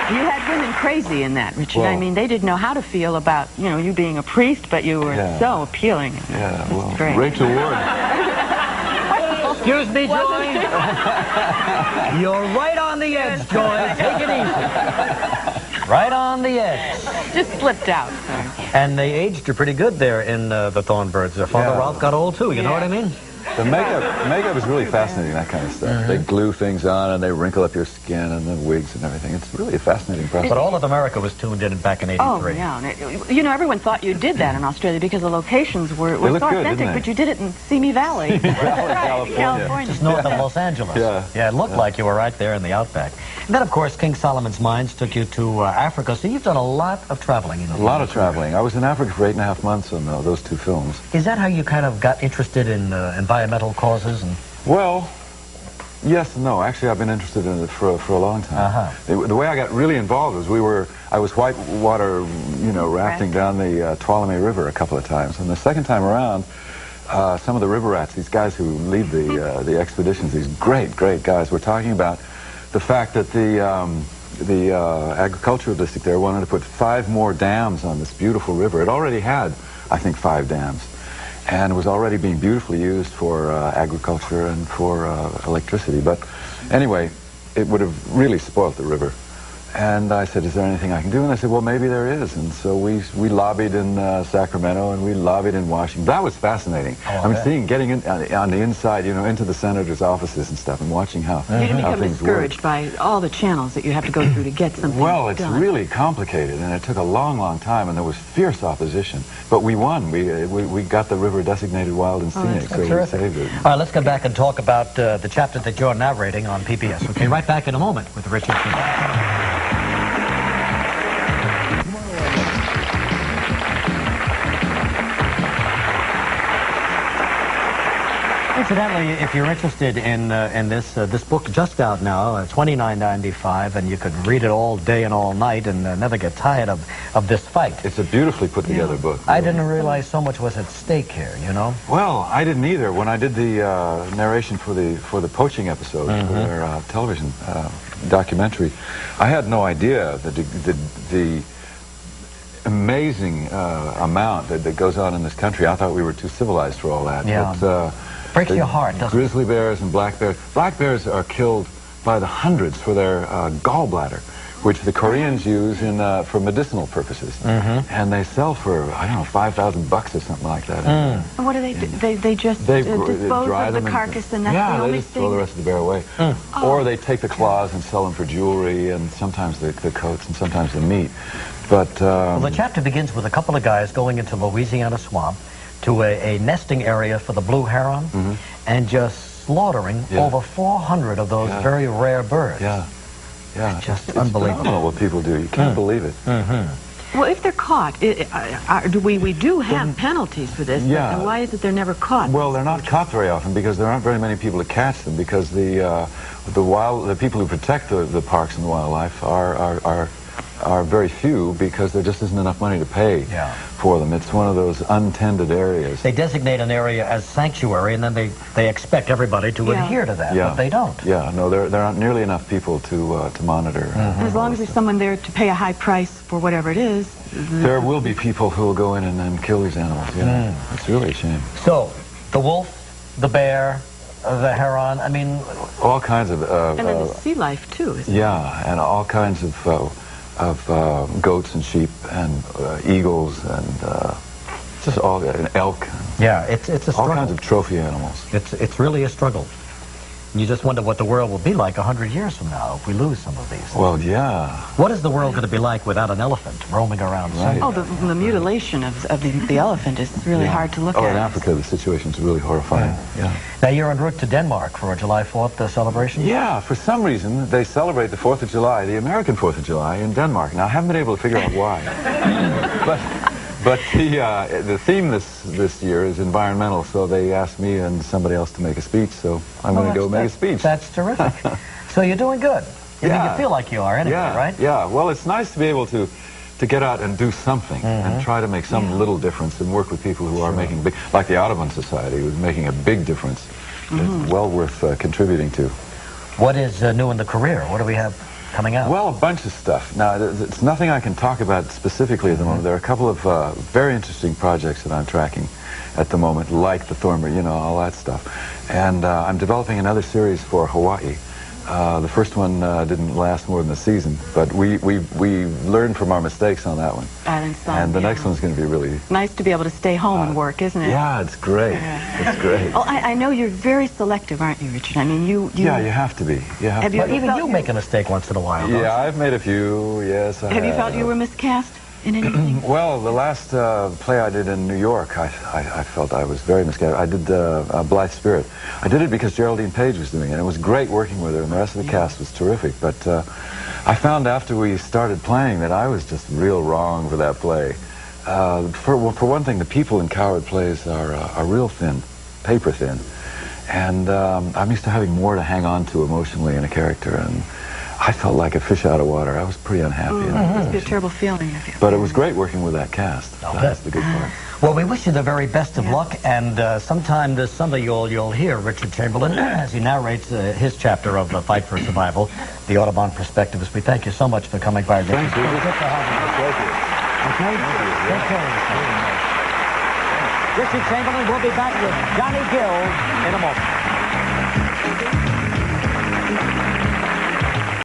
You had women crazy in that, Richard. Well, I mean, they didn't know how to feel about, you know, you being a priest, but you were so appealing. Yeah, well, great. Rachel Ward. Excuse me, Joy. You're right on the edge, Joy. Take it easy. Right on the edge. Just slipped out. And they aged you pretty good there in the Thornbirds. Their father Ralph got old too, you know what I mean? The makeup is really fascinating, that kind of stuff. They glue things on and they wrinkle up your skin and the wigs and everything. It's really a fascinating process. But all of America was tuned in back in '83. Oh, yeah. You know, everyone thought you did that in Australia because the locations were so authentic, but you did it in Simi Valley. California. Just north of Los Angeles. Yeah, it looked like you were right there in the outback. And then, of course, King Solomon's Mines took you to Africa, so you've done a lot of traveling. A lot of traveling. I was in Africa for 8.5 months on those two films. Is that how you kind of got interested in environmental causes? Well, yes and no. Actually, I've been interested in it for a long time. The way I got really involved was I was whitewater, you know, rafting down the Tuolumne River a couple of times. And the second time around, some of the river rats, these guys who lead the expeditions, these great guys, were talking about the fact that the agricultural district there wanted to put 5 more dams on this beautiful river. It already had, I think, 5 dams. And was already being beautifully used for agriculture and for electricity. But anyway, it would have really spoiled the river. And I said, is there anything I can do? And they said, well, maybe there is. And so we lobbied in Sacramento and we lobbied in Washington. That was fascinating. I mean, getting in, on the inside, you know, into the senators' offices and stuff and watching how You didn't become things discouraged work. by all the channels that you have to go through to get something Well, it's done. really complicated, and it took a long time, and there was fierce opposition. But we won. We got the river designated wild and scenic, so we saved it. All right, let's get back and talk about the chapter that you're narrating on PBS. Okay, right back in a moment with Richard. Incidentally, if you're interested in this book, just out now, $29.95, and you could read it all day and all night and never get tired of this fight. It's a beautifully put together book. I didn't realize so much was at stake here, you know? Well, I didn't either. When I did the narration for the poaching episode for their television documentary, I had no idea that the amazing amount that goes on in this country. I thought we were too civilized for all that. Yeah. But, breaks your heart, doesn't it? Grizzly bears and black bears. Black bears are killed by the hundreds for their gallbladder, which the Koreans use for medicinal purposes. And they sell for, I don't know, $5,000 or something like that. And what do they do? They just dispose dry of them the carcass and that's the they only just thing? throw the rest of the bear away. Or they take the claws and sell them for jewelry and sometimes the coats and sometimes the meat. But well, the chapter begins with a couple of guys going into Louisiana swamp to a nesting area for the blue heron and just slaughtering over 400 of those very rare birds. Yeah, just it's unbelievable. phenomenal what people do. You can't believe it. Well, if they're caught, we do have penalties for this, but why is it they're never caught? Well, they're not caught very often because there aren't very many people to catch them, because the people who protect the parks and the wildlife are very few, because there just isn't enough money to pay for them. It's one of those untended areas. They designate an area as sanctuary, and then they expect everybody to adhere to that, but they don't. Yeah, no, there aren't nearly enough people to monitor. As long as there's someone there to pay a high price for whatever it is. There will be people who will go in and kill these animals. It's really a shame. So, the wolf, the bear, the heron, I mean... all kinds of... and then the sea life, too, isn't it? Yeah, and all kinds of goats and sheep and eagles and just all and elk. Yeah, it's a struggle. All kinds of trophy animals. It's really a struggle. And you just wonder what the world will be like 100 years from now if we lose some of these. Well, yeah. What is the world going to be like without an elephant roaming around? Right. Oh, the mutilation of the elephant is really hard to look at. Oh, in Africa, the situation's really horrifying. Now, you're en route to Denmark for a July 4th celebration? Yeah, for some reason, they celebrate the 4th of July, the American 4th of July, in Denmark. Now, I haven't been able to figure out why. But the theme this year is environmental, so they asked me and somebody else to make a speech, so I'm going to go make a speech. That's terrific. So you're doing good. I mean, you feel like you are anyway, right? Yeah, well, it's nice to be able to get out and do something and try to make some little difference and work with people who are making big, like the Audubon Society, who's making a big difference. It's well worth contributing to. What is new in the career? What do we have? coming out? Well, a bunch of stuff. Now, it's nothing I can talk about specifically at the moment. There are a couple of very interesting projects that I'm tracking at the moment, like the Thornbury, you know, all that stuff. And I'm developing another series for Hawaii. The first one didn't last more than a season, but we learned from our mistakes on that one. And the next one's going to be really... Nice to be able to stay home and work, isn't it? Yeah, it's great. It's great. Oh, I know you're very selective, aren't you, Richard? I mean, you... Yeah, you have to be. Even you make a mistake once in a while, don't you? Yeah, I've made a few, yes. Have you felt you were miscast in anything? Well, the last play I did in New York, I felt I was very miscast. I did Blithe Spirit. I did it because Geraldine Page was doing it. It was great working with her, and the rest of the cast was terrific. But I found after we started playing that I was just real wrong for that play. For one thing, the people in Coward plays are real thin, paper thin. And I'm used to having more to hang on to emotionally in a character, and I felt like a fish out of water. I was pretty unhappy. It must be a terrible feeling. But it was great working with that cast. That's the good part. Well, we wish you the very best of luck, and sometime this summer you'll hear Richard Chamberlain as he narrates his chapter of Fight for Survival, the Audubon Perspectives. We thank you so much for coming by. Thank you. Good to have you. Thank you. Okay? Take care. Richard Chamberlain will be back with Johnny Gill in a moment.